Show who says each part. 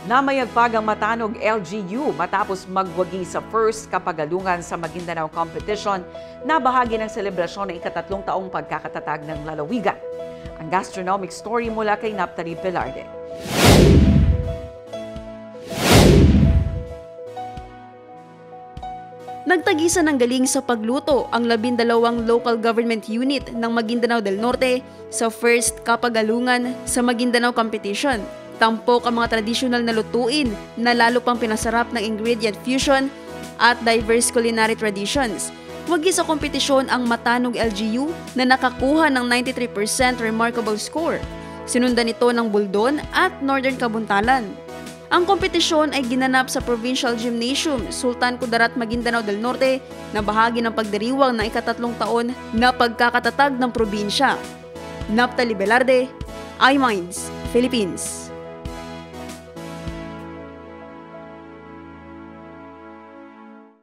Speaker 1: Namayagpag ang Matanog LGU matapos magwagi sa first kapagalungan sa Maguindanao Competition na bahagi ng selebrasyon ng ika-3 taong pagkakatatag ng lalawigan. Ang gastronomic story mula kay Naptali Velarde.
Speaker 2: Nagtagisan ng galing sa pagluto ang 12 local government unit ng Maguindanao del Norte sa first kapagalungan sa Maguindanao Competition. Tampok ang mga tradisyonal na lutuin na lalo pang pinasarap ng ingredient fusion at diverse culinary traditions. Wagi sa kompetisyon ang Matanog LGU na nakakuha ng 93% remarkable score. Sinundan ito ng Buldon at Northern Kabuntalan. Ang kompetisyon ay ginanap sa Provincial Gymnasium, Sultan Kudarat, Maguindanao del Norte na bahagi ng pagdiriwang ng ika-3 taon na pagkakatatag ng probinsya. Naptali Velarde, iMinds, Philippines.